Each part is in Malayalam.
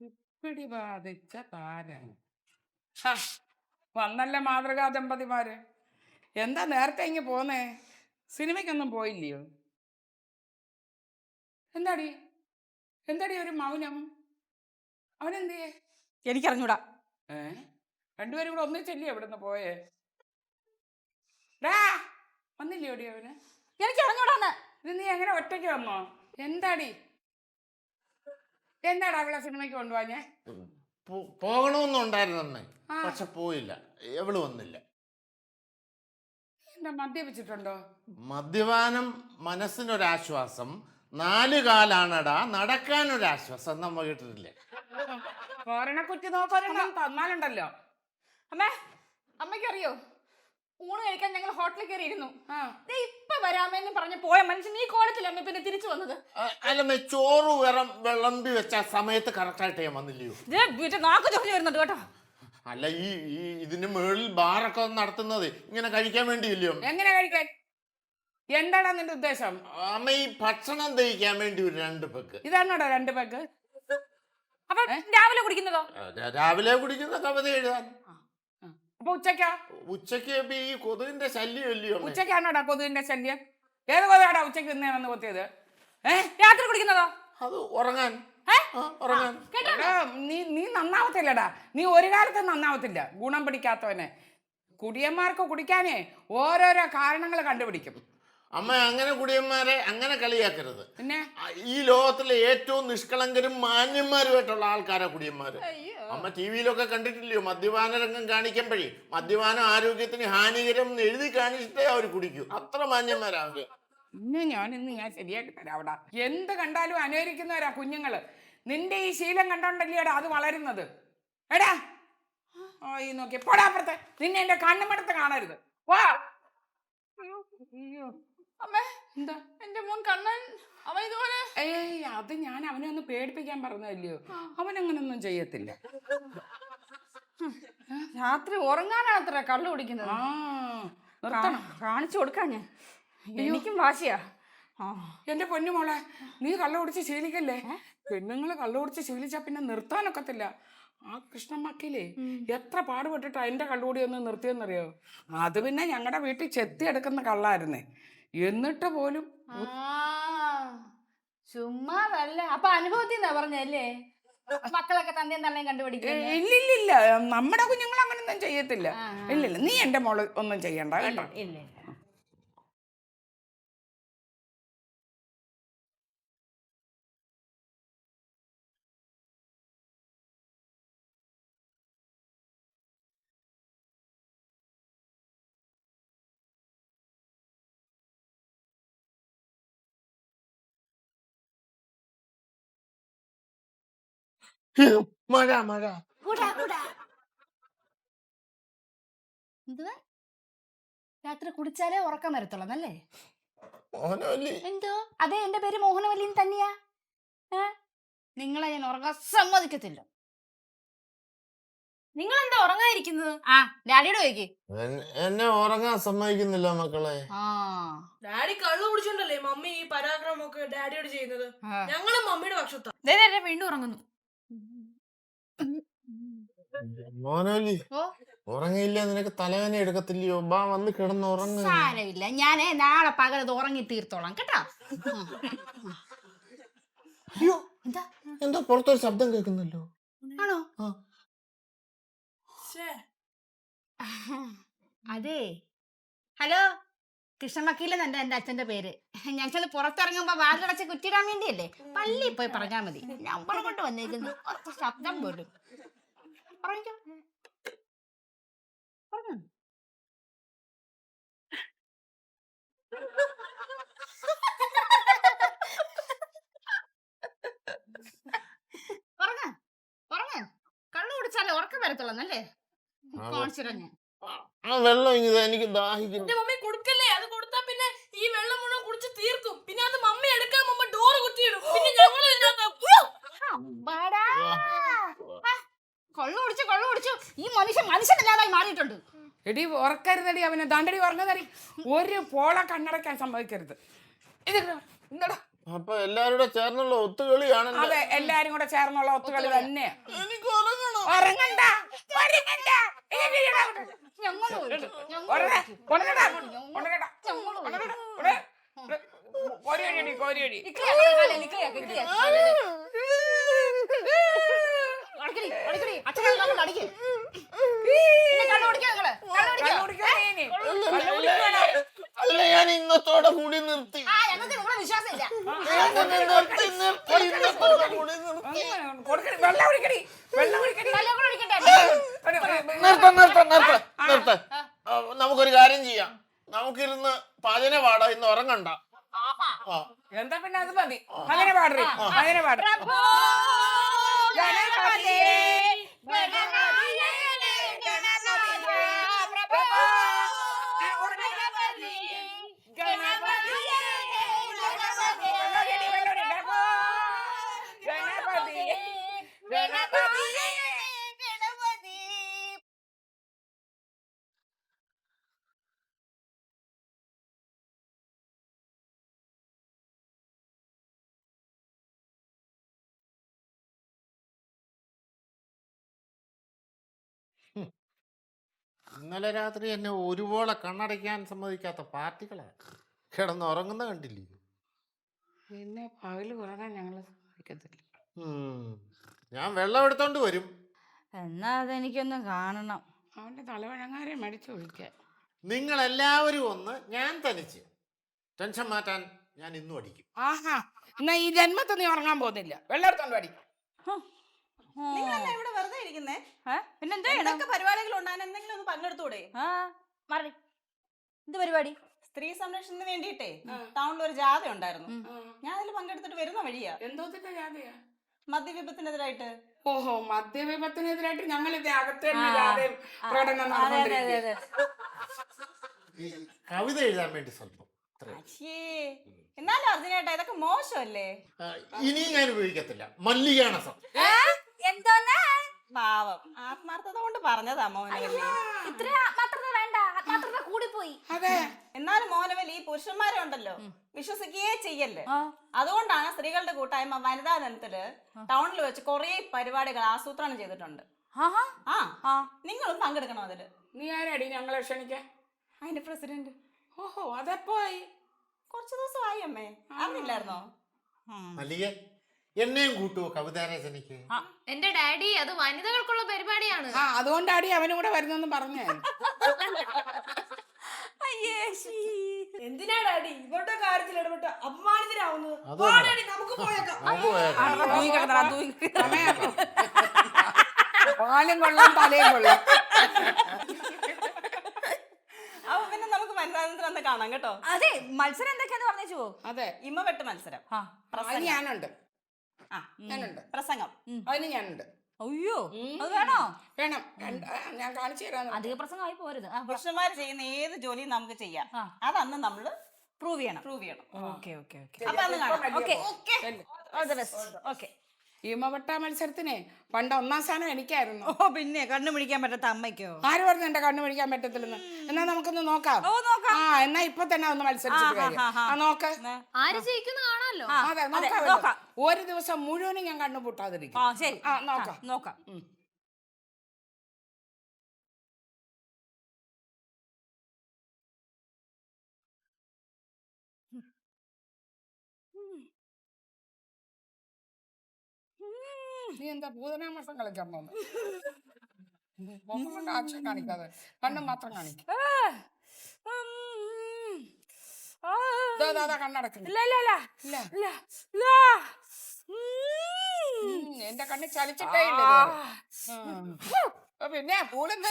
ഇപ്പിടി ബാധിച്ച താരം. ഹാ, വന്നല്ല മാതൃകാ ദമ്പതിമാര്. എന്താ നേരത്തെ ഇങ്ങ് പോന്നേ? സിനിമയ്ക്കൊന്നും പോയില്ലയോ? എന്താടി എന്താടി ഒരു മൗനം? അവനെന്തേ? എനിക്കറിഞ്ഞൂടാ. ഏ രണ്ടുപേരും കൂടെ ഒന്നിച്ചല്ലേ ഇവിടുന്ന് പോയേ? ഡാ, വന്നില്ലയോടി അവന്? എനിക്കറിഞ്ഞൂടാന്ന്. ഇത് നീ എങ്ങനെ ഒറ്റയ്ക്ക് വന്നോ? എന്താടി എന്താടാ അവളെ സിനിമയ്ക്ക് കൊണ്ടുപോവാഞ്ഞേ? പോകണമെന്നുണ്ടായിരുന്നമ്മേ, പക്ഷെ പോയില്ല. എവള് വന്നില്ല. എന്താ മദ്യപിച്ചിട്ടുണ്ടോ? മദ്യപാനം മനസ്സിനൊരാശ്വാസം, 4 കാലാണടാ നടക്കാനൊരാശ്വാസം. നമ്മ കേട്ടിട്ടില്ലേ? കോരണക്കുറ്റി നോക്കാനും തന്നാലുണ്ടല്ലോ. അമ്മേ, അമ്മയ്ക്കറിയോ, ഊണ് കഴിക്കാൻ ഞങ്ങൾ ഹോട്ടലിൽ കയറിയിരുന്നു. ആ, ഇപ്പൊ വരാമെന്ന് പറഞ്ഞ് പോയ മനുഷ്യൻ ഈ കോലത്തില്ല അമ്മ പിന്നെ തിരിച്ചു വന്നത്. അല്ലമ്മേ, ചോറ് വിളമ്പി വെച്ച സമയത്ത് കറക്റ്റായിട്ട് ഞാൻ വന്നില്ലയോ? വീട്ടിൽ നാക്ക് ചൊറിഞ്ഞു വരുന്നുണ്ട് കേട്ടോ. അല്ല, ഈ ഇതിന്റെ മുകളിൽ ബാറൊക്കെ നടത്തുന്നത് ഇങ്ങനെ കഴിക്കാൻ വേണ്ടിയില്ലയോ? എങ്ങനെ കഴിക്കാൻ? എന്താടാ നിന്റെ ഉദ്ദേശം? അമ്മ, ഈ ഭക്ഷണം ദഹിക്കാൻ വേണ്ടി ഒരു 2 പെഗ്. ഇതാണോടാ 2 പെഗ്? അപ്പൊ രാവിലെ കുടിക്കുന്നതോ? രാവിലെ കുടിക്കുന്ന കവിത എഴുതാൻ. അപ്പൊ ഉച്ചക്കാ? ഉച്ചക്ക് ഈ കൊതുകിന്റെ ശല്യം ഇല്ലയോ? ഉച്ചക്കാണോടാ കൊതുകിന്റെ ശല്യം? ഏത് കൊതുകാടാ ഉച്ചക്ക് ഇന്നേ വന്ന് കൊത്തിയത്? രാത്രി കുടിക്കുന്നതോ? അത് ഉറങ്ങാൻ. ഉറങ്ങാൻ. നീ നന്നാവത്തില്ലടാ. നീ ഒരു കാലത്ത് നന്നാവത്തില്ല, ഗുണം പിടിക്കാത്തവനെ. കുടിയന്മാർക്ക് കുടിക്കാനേ ഓരോരോ കാരണങ്ങൾ കണ്ടുപിടിക്കും. അമ്മ, അങ്ങനെ കുടിയന്മാരെ അങ്ങനെ കളിയാക്കരുത്. പിന്നെ ഈ ലോകത്തിലെ ഏറ്റവും നിഷ്കളങ്കരും മാന്യന്മാരുമായിട്ടുള്ള ആൾക്കാരാ കുടിയന്മാര്. അമ്മ ടിവിയിലൊക്കെ കണ്ടിട്ടില്ലയോ? മദ്യപാന രംഗം കാണിക്കുമ്പോഴേ മദ്യപാനം ആരോഗ്യത്തിന് ഹാനികരം എന്ന് എഴുതി കാണിച്ചിട്ടേ അവർ കുടിക്കൂ. അത്ര മാന്യന്മാരാകുക. ഞാൻ ശരിയാക്കി തരാം. അവിടെ എന്ത് കണ്ടാലും അനുകരിക്കുന്നവരാ കുഞ്ഞുങ്ങള്. നിന്റെ ഈ ശീലം കണ്ടോണ്ടല്ലേടാ അത് വളരുന്നത്. എടാ, ഈ നോക്കി പോടാ അപ്പുറത്തെ. നിന്നെ എന്റെ കണ്ണുമടത്ത് കാണരുത്. വാ. അമ്മേ, എന്താ? എന്റെ മോൻ കണ്ണൻ അവൻ ഇതുപോലെ. അത് ഞാൻ അവനെ ഒന്ന് പേടിപ്പിക്കാൻ പറഞ്ഞതല്ലയോ. അവനങ്ങനൊന്നും ചെയ്യത്തില്ല. രാത്രി ഉറങ്ങാനാണ് അത്ര കള്ളു കുടിക്കുന്നത്. കാണിച്ചു കൊടുക്കാൻ ഞാൻ. എനിക്കും വാശിയാ. എന്റെ പൊന്നുമോളെ, നീ കള്ളു കുടിച്ച് ശീലിക്കല്ലേ. പെണ്ണുങ്ങള് കള്ളു കുടിച്ച് ശീലിച്ചാ പിന്നെ നിർത്താനൊക്കത്തില്ല. ആ കൃഷ്ണമ്മക്കില്ലേ എത്ര പാടുപെട്ടിട്ടാ എന്റെ കള്ളുകൂടി ഒന്ന് നിർത്തിയെന്നറിയോ? അത് പിന്നെ ഞങ്ങളുടെ വീട്ടിൽ ചെത്തി എടുക്കുന്ന കള്ളായിരുന്നേ. എന്നിട്ട് പോലും ചുമ്മാതല്ല. അപ്പൊ അനുഭവത്തിന്നാ പറഞ്ഞല്ലേ മക്കളൊക്കെ തന്നെയും തന്നെയും കണ്ടുപിടിക്കും. ഇല്ലില്ല, നമ്മുടെ കുഞ്ഞുങ്ങൾ അങ്ങനൊന്നും ചെയ്യത്തില്ല. ഇല്ലില്ല, നീ എന്റെ മോള് ഒന്നും ചെയ്യണ്ട കേട്ടോ. ഇല്ല. മഴ മഴ. എന്തുവാ? രാത്രി കുടിച്ചാലേ ഉറക്കം വരത്തുള്ളതല്ലേ? മോഹനവല്ലി. എന്തോ? അതെ, എന്റെ പേര് മോഹനവല്ലി തന്നെയാ. നിങ്ങളെ ഞാൻ ഉറങ്ങാൻ സമ്മതിക്കത്തില്ല. നിങ്ങൾ എന്താ ഉറങ്ങാതിരിക്കുന്നത്? ഡാഡിയോട് ചോദിക്ക്. എന്നെ ഉറങ്ങാൻ സമ്മതിക്കുന്നില്ല മക്കളെ. ഡാഡി കള്ളു കുടിച്ചോണ്ടല്ലേ മമ്മി ഈ പരാക്രമൊക്കെ ഡാഡിയോട് ചെയ്യുന്നത്. ഞങ്ങളും മമ്മിയുടെ പക്ഷത്താ. വീണ്ടും ഉറങ്ങുന്നു. മോഹനവല്ലി, ഉറങ്ങിയില്ല നിനക്ക് തലവേന എടുക്കത്തില്ലയോ? ബാ, വന്ന് കിടന്ന് ഉറങ്ങ. സാരമില്ല, ഞാനേ നാളെ പകലത് ഉറങ്ങി തീർത്തോളാം കേട്ടോ. അയ്യോ, എന്താ പുറത്തൊരു ശബ്ദം കേൾക്കുന്നല്ലോ? ആണോ? അതെ, ഹലോ, കൃഷ്ണമക്കീലെന്നെ എന്റെ അച്ഛന്റെ പേര്. ഞങ്ങൾ പുറത്തിറങ്ങുമ്പോ വാതിലടച്ച് കുറ്റിയിടാൻ വേണ്ടിയല്ലേ. പള്ളിയിൽ പോയി പറഞ്ഞാൽ മതി. നമ്പർ കൊണ്ട് വന്നേക്കുന്നു. ഒറ്റ ശബ്ദം പോലും. പറഞ്ഞോ. കള്ളു കുടിച്ചാലേ ഉറക്കം വരത്തുള്ളന്നല്ലേ? കാണിച്ചിറങ്ങ വെള്ളം എനിക്ക് ദാഹിക്കുന്നു. മമ്മി കൊടുക്കല്ലേ, അത് കൊടുത്താ പിന്നെ ഈ വെള്ളം മുഴുവൻ കുടിച്ച് തീർക്കും. പിന്നെ അത് മമ്മി എടുക്കാൻ മുമ്പ് ഡോറ് കുറ്റിയിടും. പിന്നെ ഞങ്ങൾ കള്ളു കുടിച്ചു ഈ മനുഷ്യനല്ലാതായി മാറിയിട്ടുണ്ട്. എടി ഉറക്കരുതടി അവനെ. ദാണ്ടടി ഉറങ്ങുന്നടി. ഒരു പോള കണ്ണടക്കാൻ സമ്മതിക്കരുത്. ഇത് എന്താടാ അപ്പൊ എല്ലാവരുടെ ചേർന്നുള്ള ഒത്തുകളിയാണല്ലോ. അതെ, എല്ലാരും കൂടെ ചേർന്നുള്ള ഒത്തുകളി തന്നെ. എനിക്ക് ഉറങ്ങണം. ഉറങ്ങണ്ട, ഉറങ്ങണ്ട. എഴുന്നേൽക്കടാ. ഉറങ്ങടാ, ഉറങ്ങടാ, ഉറങ്ങടാ, ഉറങ്ങടാ. കോരിയടി, കോരിയടി. കള്ളുകുടിക്കാൻ നീ. കള്ളുകുടിക്കാനാ. അല്ല, ഞാൻ ഇന്നത്തോടെ കൂടി നിർത്തി. വിശ്വാസമില്ല. നിർത്തി ഇന്നത്തോടെ കൂടി നിർത്തി. കൊടുക്കടി, വെള്ളം കുടിക്കടി, വെള്ളം കുടിക്കടി. നിർത്ത. നമുക്കൊരു കാര്യം ചെയ്യാം. നമുക്കിരുന്ന് പാചന പാടാം, ഇന്ന് ഉറങ്ങണ്ട. എന്താ പിന്നെ അത് മതി. അങ്ങനെ പാടറി, അങ്ങനെ പാട. ഇന്നലെ രാത്രി എന്നെ ഒരുപോലെ കണ്ണടയ്ക്കാൻ സമ്മതിക്കാത്ത പാർട്ടികളാ കിടന്ന് ഉറങ്ങുന്ന കണ്ടില്ലേ. പിന്നെ പകല് ഉറങ്ങാൻ ഞങ്ങള് സമ്മതിക്കത്തില്ല. ഞാൻ വെള്ളം എടുത്തോണ്ട് വരും. എന്നാ അതെനിക്കൊന്ന് കാണണം. അവന്റെ തലവഴങ്ങാരെ മടിച്ചൊഴിക്കാൻ. നിങ്ങൾ എല്ലാവരും ഒന്ന്, ഞാൻ തനിച്ച്. ടെൻഷൻ മാറ്റാൻ ഞാൻ ഇന്നും അടിക്കും. ആഹാ, എന്നാ ഈ ജന്മത്തിൽ നീ ഉറങ്ങാൻ പോകുന്നില്ല. വെള്ളം എടുത്തോണ്ട് അടി. നിങ്ങളെല്ലാം ഇവിടെ വെറുതെ ഇരിക്കുന്നേ? പിന്നെന്താ എന്തൊക്കെ പരിപാടികൾ ഉണ്ടാകാൻ എന്തെങ്കിലും ഒന്ന് പങ്കെടുത്തൂടെ? മാറി. എന്ത് പരിപാടി? സ്ത്രീ സംരക്ഷണത്തിന് വേണ്ടിയിട്ടേ ടൗണിൽ ഒരു ജാഥ ഉണ്ടായിരുന്നു. ഞാൻ അതിൽ പങ്കെടുത്തിട്ട് വരുന്ന വഴിയാ. എന്തോത്തിന്റെ ജാഥയാ? മദ്യവിപത്തിനെതിരായിട്ട്. ഓഹോ, മദ്യവിപത്തിനെതിരായിട്ട് ഞങ്ങൾ ഇത് അകത്ത് തന്നെ ജാഥയും പ്രകടനം നടന്നുകൊണ്ടിരിക്കുകയാ. ഈ കവിത എഴുതാൻ വേണ്ടി സ്വല്പം. അച്ഛേ, എന്നാലും അർജുനേട്ടാ ഇതൊക്കെ മോശമല്ലേ? ഇനിയും ഞാൻ ഉപയോഗിക്കത്തില്ല. മല്ലികാണസം. പാവം, ആത്മാർത്ഥത കൊണ്ട് പറഞ്ഞതാ മോഹനവല്ലി. ഇത്ര ആത്മാർത്ഥത വേണ്ട, ആത്മാർത്ഥത കൂടിപ്പോയി. അതെ, എന്നാലും മോഹനവല്ലി ഈ പുരുഷന്മാരെ ഉണ്ടല്ലോ വിശ്വസിക്കുകയേ ചെയ്യല്ലേ. അതുകൊണ്ടാണ് സ്ത്രീകളുടെ കൂട്ടായ്മ വനിതാ ദിനത്തില് ടൗണിൽ വെച്ച് കുറേ പരിപാടികൾ ആസൂത്രണം ചെയ്തിട്ടുണ്ട്. നിങ്ങളും പങ്കെടുക്കണം അതില്. നീ ആരാടി ഞങ്ങളെ ക്ഷണിക്കാൻ? അതിന്റെ പ്രസിഡന്റ്. ഓഹോ, അതെപ്പോ ആയി? കുറച്ചു ദിവസമായി അമ്മേ, അറിഞ്ഞില്ലായിരുന്നോ? മല്ലിക, എന്നെയും കൂട്ടുവോ കവിതാരചനയ്ക്ക്? എന്റെ ഡാഡി, അത് വനിതകൾക്കുള്ള പരിപാടിയാണ്. ആ, അതുകൊണ്ടാടി അവനും കൂടെ വരുന്നെന്ന് പറഞ്ഞേ. എന്തിനാ ഡാഡി ഇവരുടെ കാര്യത്തിൽ ഇടപെട്ട് അപമാനിതരാവുന്നത്? നമുക്ക് പോയേക്കാം. പാലും കൊള്ളാം, തലയും കൊള്ളാം. അപ്പൊ പിന്നെ നമുക്ക് മത്സരത്തിൽ ഒന്ന് കാണാം കേട്ടോ. അതെ, മത്സരം എന്തൊക്കെയാന്ന് പറഞ്ഞു. അതെ, ഇമ്മവെട്ട് മത്സരം, അതിന് ഞാനുണ്ട്. ഞാനുണ്ട് പ്രസംഗം, അതിന് ഞാനുണ്ട്. അയ്യോ, അത് വേണോ? വേണം, ഞാൻ കാണിച്ചു തരാം. അധിക പ്രസംഗമായി പോരുത്. പുരുഷന്മാർ ചെയ്യുന്ന ഏത് ജോലിയും നമുക്ക് ചെയ്യാം. അതന്ന് നമ്മള് പ്രൂവ് ചെയ്യണം. Okay okay okay. അപ്പൊ അന്ന് കാണാം. ഓക്കെ. ഈമവട്ട മത്സരത്തിന് പണ്ട് 1ാം സ്ഥാനം എനിക്കായിരുന്നു. ഓ, പിന്നെ കണ്ണു പിടിക്കാൻ പറ്റാത്ത അമ്മയ്ക്കോ? ആര് പറഞ്ഞു എന്റെ കണ്ണു പിടിക്കാൻ പറ്റത്തില്ലെന്ന്? എന്നാ നമുക്കൊന്ന് നോക്കാം. ആ, എന്നാ ഇപ്പൊ തന്നെ ഒന്ന് മത്സരിച്ചിട്ട് വരും. നോക്ക്, ആര് ജയിക്കുന്ന കാണാലോ. അതെ, നോക്കാം. ഒരു ദിവസം മുഴുവനും ഞാൻ കണ്ണു പൂട്ടാതിരിക്കും. ശരി, നോക്കാം. നീ എന്താ ഭൂതനാമസം കളിക്കാൻ പോകുന്നു? ആക്ഷൻ കാണിക്കാതെ കണ്ണു മാത്രം കാണിക്കും. കണ്ണടക്കുന്നു. എന്റെ കണ്ണ് ചലിച്ചിട്ടേ ഇല്ല. പിന്നെ പൂളെന്താ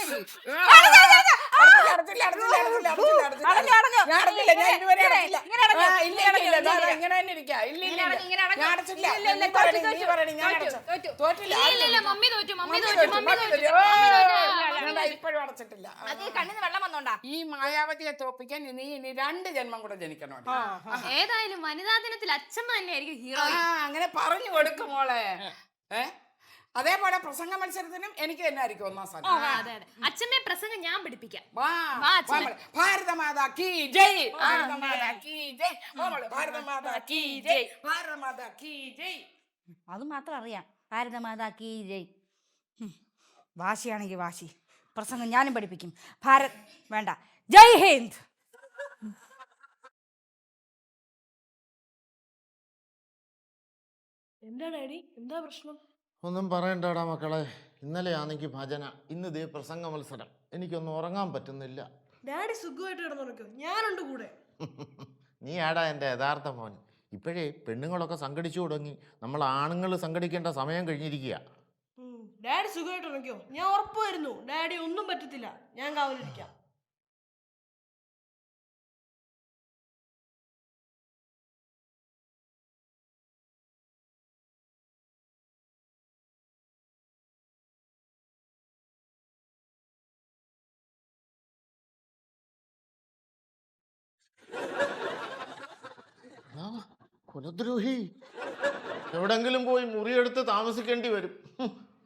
ഇപ്പോഴും അടച്ചിട്ടില്ല. ഈ മായാവതിയെ തോപ്പിക്കാൻ നീ ഇനി 2 ജന്മം കൂടെ ജനിക്കണോ? ഏതായാലും വനിതാ ദിനത്തിൽ അച്ഛമ്മ തന്നെയായിരിക്കും ഹീറോ. അങ്ങനെ പറഞ്ഞു കൊടുക്കും മോളെ. അതേപോലെ പ്രസംഗ മത്സരത്തിനും എനിക്ക് തന്നെ ആയിരിക്കും ഒന്നാം സ്ഥാനം. അതെ അതെ അച്ഛമ്മേ പ്രസംഗം ഞാൻ പഠിപ്പിക്കാം. വാ, വാ, വാ അച്ഛനെ. മോളെ. ഭാരതമാതാ കീ ജയ്, ഭാരതമാതാ കീ ജയ്. വാ മോളെ, ഭാരതമാതാ കീ ജയ്, ഭാരതമാതാ കീ ജയ്. അത് മാത്രം അറിയാം, ഭാരതമാതാക്കി ജയ്. വാശിയാണെങ്കിൽ വാശി, പ്രസംഗം ഞാനും പഠിപ്പിക്കും. ഭാരത് വേണ്ട, ജയ് ഹിന്ദ്. എന്താ ഡാഡി, എന്താ പ്രശ്നം? ഒന്നും പറയണ്ടടാ മക്കളെ. ഇന്നലെയാണെങ്കിൽ ഭജന, ഇന്ന് ഇതേ പ്രസംഗ മത്സരം. എനിക്കൊന്നും ഉറങ്ങാൻ പറ്റുന്നില്ല. ഡാഡി സുഖമായിട്ട് കിടന്നുറക്കോ, ഞാനുണ്ട് കൂടെ. നീ ആടാ എൻ്റെ യഥാർത്ഥ മോൻ. ഇപ്പോഴേ പെണ്ണുങ്ങളൊക്കെ സംഘടിച്ചു തുടങ്ങി. നമ്മൾ ആണുങ്ങൾ സംഘടിക്കേണ്ട സമയം കഴിഞ്ഞിരിക്കുക. ഡാഡി സുഖമായിട്ട് ഉറക്കോ, ഞാൻ ഉറപ്പ് വരുന്നു ഡാഡി ഒന്നും പറ്റത്തില്ല, ഞാൻ കാവലിരിക്കാം. ആ, കുലദ്രോഹി. എവിടെങ്കിലും പോയി മുറിയെടുത്ത് താമസിക്കേണ്ടി വരും.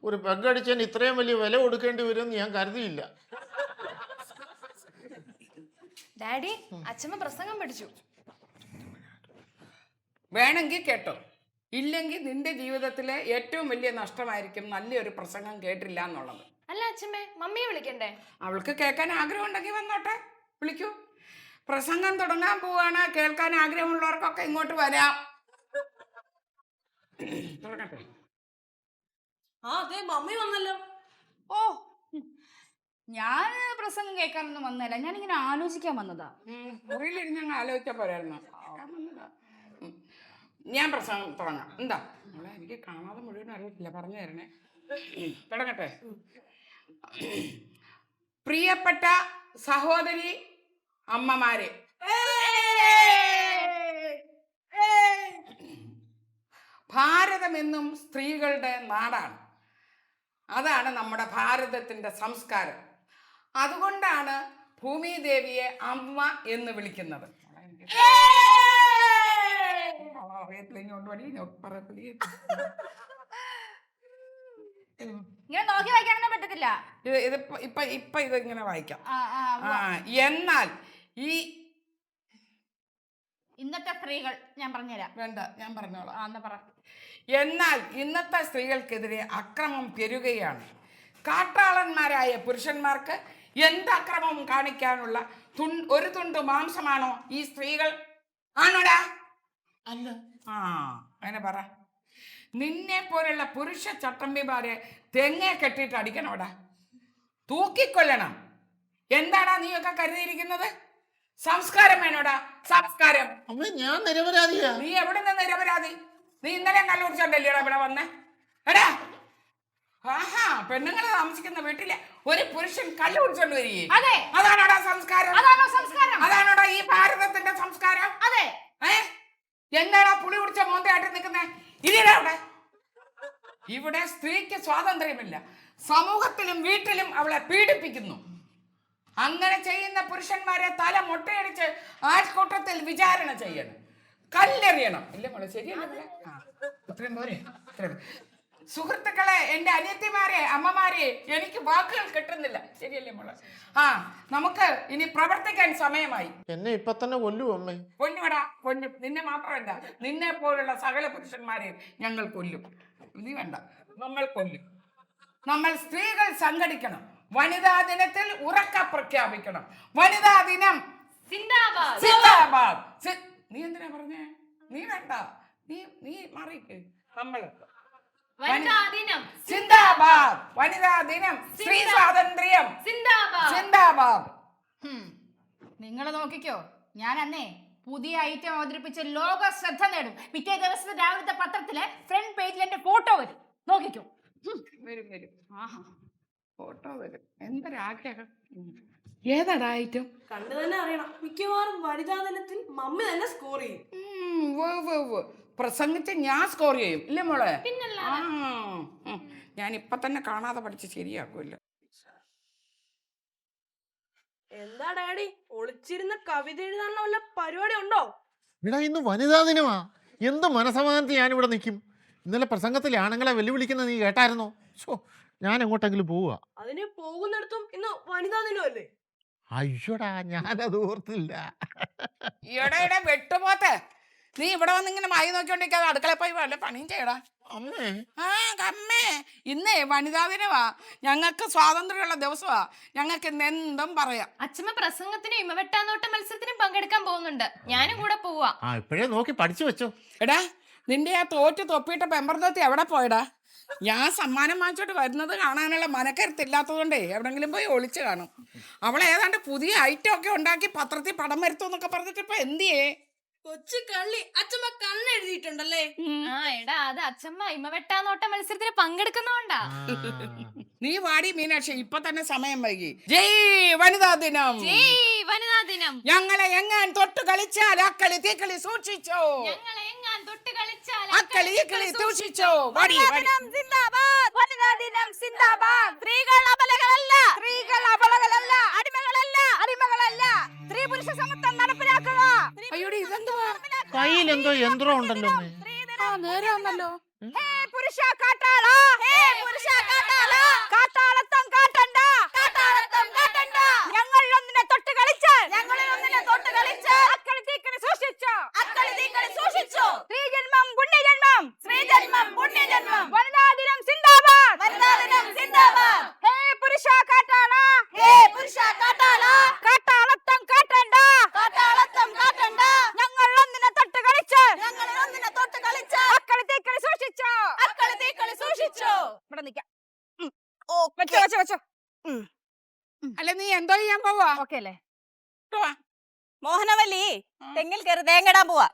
ഒരു പെഗടിച്ചാൻ ഇത്രയും വലിയ വില കൊടുക്കേണ്ടി വരുമെന്ന് ഞാൻ കരുതിയില്ല. ഡാഡി, അച്ഛമ്മ പ്രസംഗം പഠിച്ചു. വേണമെങ്കിൽ കേട്ടോ, ഇല്ലെങ്കിൽ നിന്റെ ജീവിതത്തിലെ ഏറ്റവും വലിയ നഷ്ടമായിരിക്കും നല്ലൊരു പ്രസംഗം കേട്ടില്ല എന്നുള്ളത്. അല്ല അച്ഛമ്മേ, മമ്മിയെ വിളിക്കണ്ടേ? അവൾക്ക് കേൾക്കാൻ ആഗ്രഹം ഉണ്ടെങ്കിൽ വന്നോട്ടെ, വിളിക്കൂ. പ്രസംഗം തുടങ്ങാൻ പോവാണ്, കേൾക്കാൻ ആഗ്രഹമുള്ളവർക്കൊക്കെ ഇങ്ങോട്ട് വരാം. തുടങ്ങട്ടെ. ആ അതെ, മമ്മി വന്നല്ലോ. ഓ, ഞാൻ പ്രസംഗം കേൾക്കാനൊന്നും വന്നതല്ല, ഞാനിങ്ങനെ ആലോചിക്കാൻ വന്നതാ. മുറിയിലിരുന്ന് ഞങ്ങൾ ആലോചിച്ച പോരായിരുന്നു. ഞാൻ പ്രസംഗം തുടങ്ങാം. എന്താ മോളെ, എനിക്ക് കാണാതെ മുഴുവൻ അറിയത്തില്ല, പറഞ്ഞു തരണേ. തുടങ്ങട്ടെ. പ്രിയപ്പെട്ട സഹോദരി അമ്മമാരെ, ഭാരതമെന്നും സ്ത്രീകളുടെ നാടാണ്. അതാണ് നമ്മുടെ ഭാരതത്തിൻ്റെ സംസ്കാരം. അതുകൊണ്ടാണ് ഭൂമിദേവിയെ അമ്മ എന്ന് വിളിക്കുന്നത്. ഇങ്ങനെ നോക്കി വായിക്കാനൊന്നും പറ്റത്തില്ല. ഇതിങ്ങനെ വായിക്കാം. ആ, എന്നാൽ ഈ ഇന്നത്തെ സ്ത്രീകൾ ഞാൻ പറഞ്ഞുതരാം. വേണ്ട, ഞാൻ പറഞ്ഞോളാം. എന്നാ പറ. എന്നാൽ ഇന്നത്തെ സ്ത്രീകൾക്കെതിരെ അക്രമം പെരുകയാണ്. കാട്ടാളന്മാരായ പുരുഷന്മാർക്ക് എന്ത് അക്രമവും കാണിക്കാനുള്ള ഒരു തുണ്ട് മാംസമാണോ ഈ സ്ത്രീകൾ? ആണോടാ? അല്ല. ആ, അങ്ങനെ പറ. നിന്നെ പോലുള്ള പുരുഷ ചട്ടമ്പിമാരെ തെങ്ങെ കെട്ടിയിട്ട് അടിക്കണോടാ, തൂക്കിക്കൊല്ലണം. എന്താടാ നീയൊക്കെ കരുതിയിരിക്കുന്നത്? സംസ്കാരം വേണോടാ, സംസ്കാരം. അമ്മ, ഞാൻ നിരപരാധിയാ. നീ എവിടെ നിന്ന് നിരപരാധി? നീ ഇന്നലെ കള്ളുകുടിച്ചോണ്ടല്ലേടാ ഇവിടെ വന്നേ? എടാ, ആഹാ, പെണ്ണുങ്ങൾ താമസിക്കുന്ന വീട്ടിലെ ഒരു പുരുഷൻ കള്ളു കുടിച്ചോണ്ട് വരികയെ? അതെ. അതാണോടാ സംസ്കാരം? അതാണോ സംസ്കാരം? അതാണോടാ ഈ ഭാരതത്തിന്റെ സംസ്കാരം? അതെ. എന്താടാ പുളി കുടിച്ച മോന്തയായിട്ട് നിൽക്കുന്നേ? ഇരിടാ അവിടെ. ഇവിടെ സ്ത്രീക്ക് സ്വാതന്ത്ര്യമില്ല. സമൂഹത്തിലും വീട്ടിലും അവളെ പീഡിപ്പിക്കുന്നു. അങ്ങനെ ചെയ്യുന്ന പുരുഷന്മാരെ തല മുട്ടയടിച്ച് ആൾക്കൂട്ടത്തിൽ വിചാരണ ചെയ്യണം, കല്ലെറിയണം. ഇല്ല മോളെ, ശരിയല്ലേ? ഇത്രയും പോരെ? സുഹൃത്തുക്കളെ, എൻ്റെ അനിയത്തിമാരെ, അമ്മമാരെ, എനിക്ക് വാക്കുകൾ കിട്ടുന്നില്ല. ശരിയല്ലേ മോളെ? നമുക്ക് ഇനി പ്രവർത്തിക്കാൻ സമയമായി. എന്നെ ഇപ്പൊ തന്നെ കൊല്ലും അമ്മേ. കൊല്ലുവടാ, കൊല്ലും. നിന്നെ മാത്രമല്ല, നിന്നെ പോലുള്ള സകല പുരുഷന്മാരെയും ഞങ്ങൾ കൊല്ലും. നീ വേണ്ട, നമ്മൾ കൊല്ലും. നമ്മൾ സ്ത്രീകൾ സംഘടിക്കണം. വനിതാ ദിനത്തിൽ ഉറക്ക പ്രഖ്യാപിക്കണം. വനിതാ ദിനം സിന്ദാബാദ്, സിന്ദാബാദ്. നീ എന്തിനാ പറഞ്ഞേ? നീ വേണ്ട, നീ മാറിക്ക്. നമ്മൾ വനിതാ ദിനം സിന്ദാബാദ്, വനിതാ ദിനം, സ്ത്രീ സ്വാതന്ത്ര്യം സിന്ദാബാദ്, സിന്ദാബാദ്. നിങ്ങൾ നോക്കിക്കോ, ഞാൻ അന്നേ പുതിയ ഐറ്റം അവതരിപ്പിച്ച് ലോക ശ്രദ്ധ നേടും. പിറ്റേ ദിവസത്തെ രാവിലത്തെ പത്രത്തിലെ ഫ്രണ്ട് പേജിൽ എന്റെ ഫോട്ടോ വരും, നോക്കിക്കോ. വരും. ആഹാ, ഫോട്ടോ വരും. എന്തൊരാഗ്രഹം. ഏതാടാ ഐറ്റം? കണ്ടു തന്നെ അറിയണം. മിക്കവാറും വനിതാ ദിനത്തിൽ മമ്മി തന്നെ സ്കോർ ചെയ്യും. പ്രസംഗിച്ച് ഞാൻ സ്കോർ ചെയ്യും, ഇല്ലേ മോളെ? പിന്നല്ല. ഞാൻ ഇപ്പൊ തന്നെ കാണാതെ പഠിച്ച് ശരിയാക്കുമല്ലോ. എന്താ ഡാഡി, ഒളിച്ചിരുന്ന കവിത എഴുതാനുള്ള വല്ല പരിപാടി ഉണ്ടോ? ഇവിടെ ഇന്ന് വനിതാ ദിനമാ. എന്ത് മനസമാധാനത്തിൽ ഞാനിവിടെ നിൽക്കും? ഇന്നലെ പ്രസംഗത്തിൽ ആണുങ്ങളെ വെല്ലുവിളിക്കുന്നത് നീ കേട്ടായിരുന്നോ? ഷോ, ഞാൻ എങ്ങോട്ടെങ്കിലും പോവുക. അതിന് പോകുന്നിടത്തും ഇന്ന് വനിതാ ദിനമല്ലേ? അയ്യോടാ, ഞാനത് ഓർത്തില്ല. ഈയിടെ വെട്ടുപോത്തെ, നീ ഇവിടെ വന്നിങ്ങനെ മായി നോക്കിക്കൊണ്ടിരിക്കാതെ അടുക്കള പോയി വല്ല പണിയും ചെയ്യടാ. അമ്മേ, ആ കമ്മേ, ഇന്നേ വനിതാ ദിനമാ, ഞങ്ങൾക്ക് സ്വാതന്ത്ര്യമുള്ള ദിവസമാ, ഞങ്ങൾക്ക് ഇന്ന് എന്തും പറയാം. അച്ഛമ്മ പ്രസംഗത്തിനും ഇമവെട്ടാനോട്ട മത്സരത്തിനും പങ്കെടുക്കാൻ പോകുന്നുണ്ട്. ഞാനും കൂടെ പോവാ. ആ ഇപ്പോഴേ നോക്കി പഠിച്ചു വെച്ചോ. എടാ, നിന്റെ ആ തോറ്റ് തൊപ്പിയിട്ട പെമ്പർത്തോത്തി എവിടെ പോയടാ? ഞാൻ സമ്മാനം വാങ്ങിച്ചോട്ട് വരുന്നത് കാണാനുള്ള മനക്കരുത്തില്ലാത്തതുകൊണ്ടേ എവിടെങ്കിലും പോയി ഒളിച്ചു കാണും. അവൾ ഏതാണ്ട് പുതിയ ഐറ്റം ഒക്കെ ഉണ്ടാക്കി പത്രത്തിൽ പടം വരുത്തുന്നൊക്കെ പറഞ്ഞിട്ട് ഇപ്പൊ എന്തിയേ? കൊച്ചു കള്ളി, അച്ഛമ്മ കണ്ണെഴുതിയിട്ടുണ്ടല്ലേ? ആ എടാ, അത് അച്ഛമ്മ ഇമവെട്ടാനോട്ട മത്സരത്തിന് പങ്കെടുക്കുന്നോണ്ടാ. നീ വാടി മീനാക്ഷി, ഇപ്പൊ തന്നെ സമയം വൈകി. ജയ് വനിതാ ദിനം. ജയ് വനിതാ ദിനം. ഞങ്ങളെ എങ്ങാൻ തൊട്ട് കളിച്ചാൽ അക്കളി തീക്കളി സൂക്ഷിച്ചോ, ഞങ്ങളെ എങ്ങാൻ തൊട്ട് കളിച്ചാൽ അക്കളി ഈക്കളി സൂക്ഷിച്ചോ. വാടി വാടി. വനിതാ ദിനം സിന്ദാബാദ്. സ്ത്രീകൾ അബലകളല്ല, സ്ത്രീകൾ അബലകളല്ല, അടിമകളല്ല, അടിമകളല്ല. സ്ത്രീ പുരുഷ സമത്വം നടപ്പിലാക്കുക. അയ്യോടി, ഇതെന്തുവാ? കയ്യിലെന്തോ യന്ത്രം ഉണ്ടല്ലോ അമ്മേ. ആ നേരാന്നല്ലോ. ഹേ പുരുഷ കാട്ടാള, ഹേ പുരുഷ കാട്ടാള, കാട്ടാളത്തം കാട്ടണ്ട, കാട്ടാളത്തം കാട്ടണ്ട. ഞങ്ങൾ ഒന്നിനെ തൊട്ട് കളിച്ചാൽ, ഞങ്ങൾ ഒന്നിനെ തൊട്ട് കളിച്ചാൽ അക്കളി തീക്കളി സൂക്ഷിച്ചോ, അക്കളി തീക്കളി സൂക്ഷിച്ചോ. സ്ത്രീജന്മം പുണ്യജന്മം, സ്ത്രീജന്മം പുണ്യജന്മം. വനിതാ ദിനം സിന്ദാബാദ്, വനിതാ ദിനം സിന്ദാബാദ്. ഹേ പുരുഷ കാട്ടാള, ഹേ പുരുഷ കാട്ടാള, കാട്ടാളത്തം കാട്ടണ്ട, കാട്ടാളത്തം കാട്ടണ്ട. ഞങ്ങൾ ഒന്നിനെ തൊട്ട് കളിച്ചാൽ, ഞങ്ങൾ ഒന്നിനെ തൊട്ട് കളിച്ചാൽ അക്കളി തീക്കളി സൂക്ഷിച്ചോ, അക്കളി തീക്കളി സൂക്ഷിച്ചോ. ഇവിടെ നിൽക്കാം. ഓ വെച്ചോ വെച്ചോ വെച്ചോ. അല്ല, നീ എന്തോ ചെയ്യാൻ പോവാ? ഓക്കെ അല്ലേ? ഇട്ടോ വാ. മോഹനവല്ലി തെങ്ങിൽ കയറി തേങ്ങയിടാൻ പോവാ.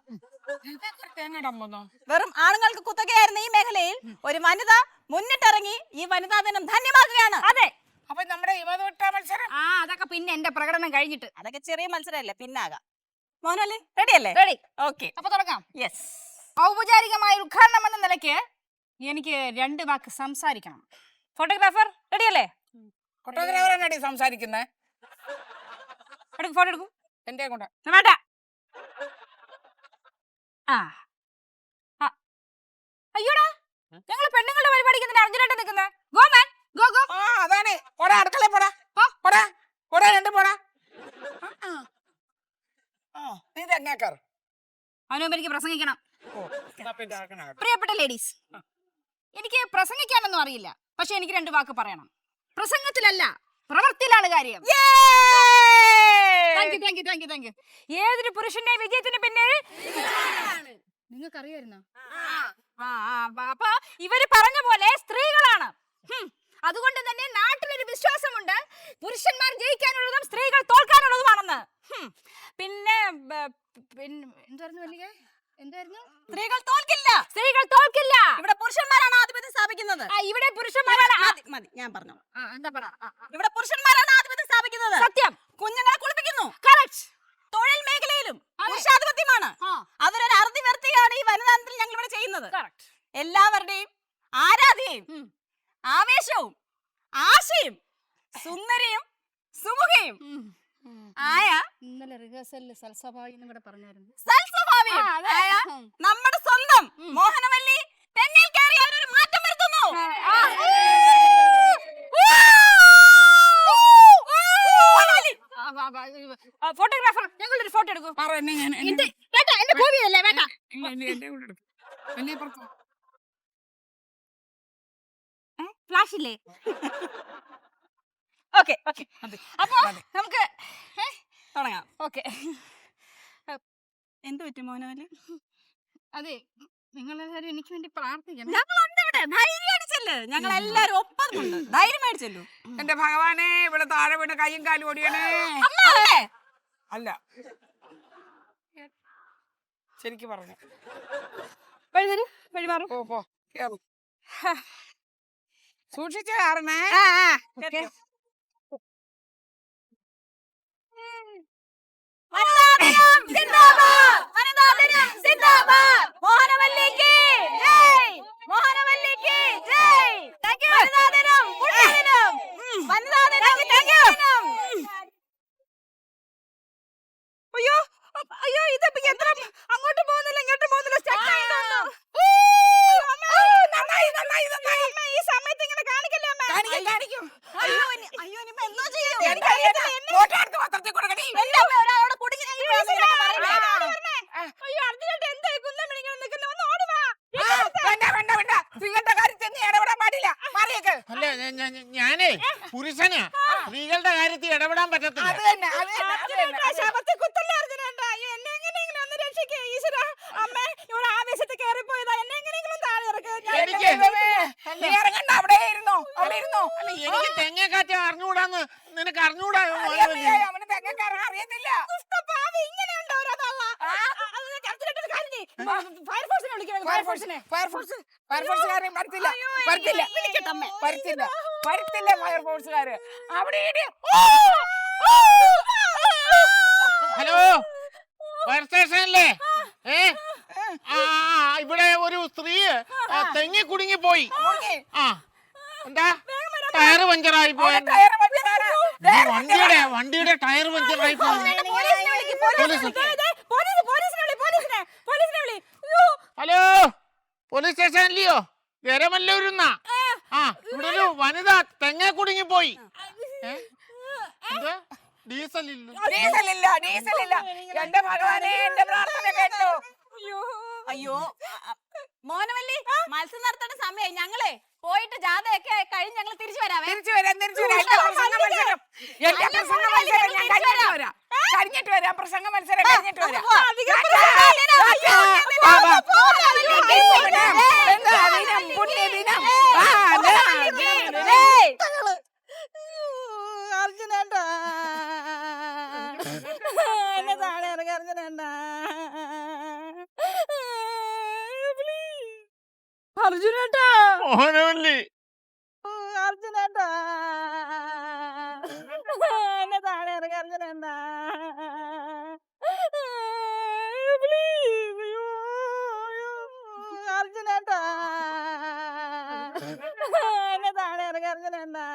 തേങ്ങയിടാൻ പോന്നോ? വെറും ആണുങ്ങൾക്ക് കുത്തകയായിരുന്ന ഈ മേഖലയിൽ ഒരു വനിത മുന്നിട്ടിറങ്ങി ഈ വനിതാ ദിനം ധന്യമാക്കുകയാണ്. അതെ. അപ്പൊ നമ്മുടെ യുവതോട്ട മത്സരം ആ അതൊക്കെ പിന്നെ എന്റെ പ്രകടനം കഴിഞ്ഞിട്ട്. അതൊക്കെ ചെറിയ മത്സരമല്ലേ, പിന്നാകാം. മോഹനവല്ലി റെഡി അല്ലേ? റെഡി. ഓക്കെ, അപ്പൊ തുടങ്ങാം. യെസ്. ഔപചാരികമായ ഉദ്ഘാടനം എന്ന നിലയ്ക്ക് എനിക്ക് 2 വാക്ക് സംസാരിക്കണം. ഫോട്ടോഗ്രാഫർ റെഡി അല്ലേ? ഫോട്ടോഗ്രാഫറാണ് സംസാരിക്കുന്നേ. ഫോട്ടോ എടുക്കും. എന്റെ കൂടെ വേണ്ട. ആ ആ. അയ്യോടാ, ഞങ്ങൾ പെണ്ണുങ്ങളുടെ പരിപാടിക്ക് എന്തിനാ അർജുനായിട്ട് നിൽക്കുന്നത്? Go man, go go. ആ അതാണ്. പോടാ, അടുക്കള പോടാ, പോടാ പോടാ, രണ്ട് പോടാ. നീ തെങ്ങാക്കർ. അവനുമ്പ് എനിക്ക് പ്രസംഗിക്കണം. ഓ, എന്നാ പിന്നെ ആക്കണാകട്ടെ. പ്രിയപ്പെട്ട ലേഡീസ്, എനിക്ക് പ്രസംഗിക്കാനൊന്നും അറിയില്ല, പക്ഷെ എനിക്ക് 2 വാക്ക് പറയണം. പ്രസംഗത്തിലല്ല, പ്രവൃത്തിയിലാണ് കാര്യം. Thank you thank you thank you thank you. ഏതൊരു പുരുഷന്റെ വിജയത്തിന് പിന്നിൽ നിങ്ങൾക്ക് അറിയായിരുന്നോ? അപ്പൊ ഇവര് പറഞ്ഞ പോലെ സ്ത്രീകളാണ്. അതുകൊണ്ട് തന്നെ നാട്ടിലൊരു വിശ്വാസമുണ്ട്, പുരുഷന്മാർ ജയിക്കാനുള്ളതും സ്ത്രീകൾ തോൽക്കാനുള്ളതുമാണെന്ന്. പിന്നെ എന്തായിരുന്നു? എന്തായിരുന്നു? സ്ത്രീകൾ തോൽക്കില്ല, സ്ത്രീകൾ തോൽക്കില്ല. ഇവിടെ പുരുഷന്മാരാണ് ആധിപത്യം സ്ഥാപിക്കുന്നത്. ഇവിടെ പുരുഷന്മാരാണ്. മതി, ഞാൻ പറഞ്ഞു. എന്താ പറ? ഇവിടെ പുരുഷന്മാരാണ് ആധിപത്യം സ്ഥാപിക്കുന്നത്. സത്യം. കുഞ്ഞുങ്ങളെ കുളിപ്പിക്കുന്നു. കറക്റ്റ്. തൊഴിൽ മേഖലയിലും പുരുഷാധിപത്യമാണ്. അതൊരു അറുതി വർത്തിയാണ് ഈ വനിതാദിനത്തിൽ ഞങ്ങൾ ഇവിടെ ചെയ്യുന്നത്. എല്ലാവരുടെയും ആരാധ്യയും ആവേശവും ആശയും സുന്ദരിയും സുമുഖയും ആയ ഇന്നലെ റിഹേഴ്സലിൽ സൽസ്വഭാവി ഇവിടെ പറഞ്ഞായിരുന്നു. സൽസ്വഭാവിയും ആയ നമ്മുടെ സ്വന്തം മോഹനവല്ലി തെങ്ങിൽ കയറി അവരൊരു മാറ്റം വരുത്തുന്നു. ഫോട്ടോഗ്രാഫർ, ഞങ്ങളൊരു ഫോട്ടോ എടുക്കും. എന്റെ എന്റെ കോവിയല്ലേ വേണ്ട. കൂടെ എടുക്കും. എന്നെ പുറത്തു. ഫ്ലാഷ് ഇല്ലേ? ഓക്കെ ഓക്കെ, അപ്പൊ നമുക്ക് തുടങ്ങാം. ഓക്കെ. എന്ത് പറ്റും മോഹനവല്ലി? അതെ, നിങ്ങളെല്ലാരും എനിക്ക് വേണ്ടി പ്രാർത്ഥിക്കണം. ഞങ്ങളുണ്ട് ഇവിടെ, ധൈര്യം അടിച്ചല്ലേ, ഞങ്ങൾ എല്ലാരും ഒപ്പമുണ്ട്, ധൈര്യം മേടിച്ചല്ലോ. എന്റെ ഭഗവാനെ, ഇവിടെ താഴെ വീണ് കയ്യും കാലും ഓടിയണേ. അല്ല, ശരിക്ക് പറഞ്ഞു. വഴിമാറും. ഓ പോ, കേറും. സൂക്ഷിച്ചു കയറണേ. മോഹനവല്ലിക്ക് ജയ്, മോഹനവല്ലിക്ക് ജയ്. വനിതാ ദിനം, പുണ്യദിനം, വനിതാ ദിനം, പുണ്യദിനം. അയ്യോ അയ്യോ, ഇത് എത്ര അങ്ങോട്ട് പോകുന്നില്ല ഇങ്ങോട്ട് പോകുന്നില്ല, സ്റ്റക്ക് ആയിട്ടോ. ഈ സമയത്ത് ഇങ്ങനെ കാണിക്കല്ലേ അമ്മ? കാണിക്കും. അയ്യോ ഇനിയിപ്പോ എന്തോ ചെയ്യും? ഫോട്ടോ എടുത്ത് പത്രത്തിൽ കൊടുക്കടി. എന്റെ അമ്മ ഒരാളോട് കുടുങ്ങി ഞങ്ങൾ ഇതൊക്കെ പറയണ്ടേ? അയ്യോ അർജുനേട്ടാ എന്തായി കുന്തം ഇങ്ങനെ നിൽക്കുന്നു? ഒന്ന് ഓടി വാ. വേണ്ട സ്ത്രീകളുടെ കാര്യത്തിൽ നീ ഇടപെടാൻ പാടില്ല. മാറിയേക്ക്. അല്ല ഞാനേ പുരുഷനാ, സ്ത്രീകളുടെ കാര്യത്തിൽ ഇടപെടാൻ പറ്റത്തില്ല. അത് തന്നെ. അർജുനേട്ടാ ശബത്തിൽ കുത്തല്ലേ അർജുനേട്ടാ? അയ്യോ എന്നെ എങ്ങനെയെങ്കിലും ഒന്ന് രക്ഷിക്കേ ഈശ്വരാ. അമ്മ ഇവിടെ ആവേശത്തിൽ കയറിപ്പോയതാ. എന്നെ എങ്ങനെയെങ്കിലും താഴെ ഇറക്ക്. എനിക്ക് നീ ഇറങ്ങണ്ട, അവിടെ ഇരുന്നോ. അല്ല എനിക്ക് തെങ്ങേക്കാറ്റ് അറിഞ്ഞുകൂടാന്ന് നിനക്ക് അറിഞ്ഞുകൂടാ. അവന് തെങ്ങക്കാരൻ അറിയത്തില്ല. ദുഷ്ടപാവി, ഇങ്ങനെയുണ്ടോ ഓരോ തള്ള? അത് അർജുനേട്ടാ ഒരു കാര്യം ചെയ്യ്. ഫയർഫോഴ്സിനെ വിളിക്കണം. ഫയർഫോഴ്സുകാരെ വരത്തില്ല. ഫയർഫോഴ്സുകാര് അവിടെ ഹലോ, ഫയർ സ്റ്റേഷനല്ലേ? ഇവിടെ ഒരു സ്ത്രീ തെങ്ങി കുടുങ്ങി പോയി. എന്താ ടയർ പഞ്ചറായി പോയ വണ്ടിയുടെ ടയർ പഞ്ചറായി പോയി. ഹലോ, പോലീസ് സ്റ്റേഷനിലെയോ? ഗരമല്ലൂരുന്നാ. ഇവിടെ ഒരു വനിത തെങ്ങ കുടുങ്ങി പോയി. എന്താ ഡീസലില്ല. എന്റെ ഭഗവാനെ, എന്റെ പ്രാർത്ഥന കേട്ടോ. അയ്യോ മോനവല്ലി, മത്സ്യം നടത്തേണ്ട സമയമായി. ഞങ്ങളെ പോയിട്ട് ജാഥയൊക്കെ കഴിഞ്ഞ് ഞങ്ങൾ തിരിച്ചു വരാവേ. തിരിച്ചു വരാം. എന്റെ പ്രസംഗ മത്സരം ഞാൻ കഴിഞ്ഞിട്ട് വരാം. പ്രസംഗ മത്സരം കഴിഞ്ഞിട്ട് വരാം. അർജുനേട്ടാ എന്നെ താഴെ ഇറങ്ങി. അർജുനേട്ടാ അർജുനേട്ടാ മോനവല്ലി, അർജുനേട്ടാ എന്നെ താഴെ ഇറങ്ങി. അർജുനേട്ടാ അർജുനേട്ടാ എന്നെ താഴെ ഇറങ്ങി. അർജുനേട്ടാ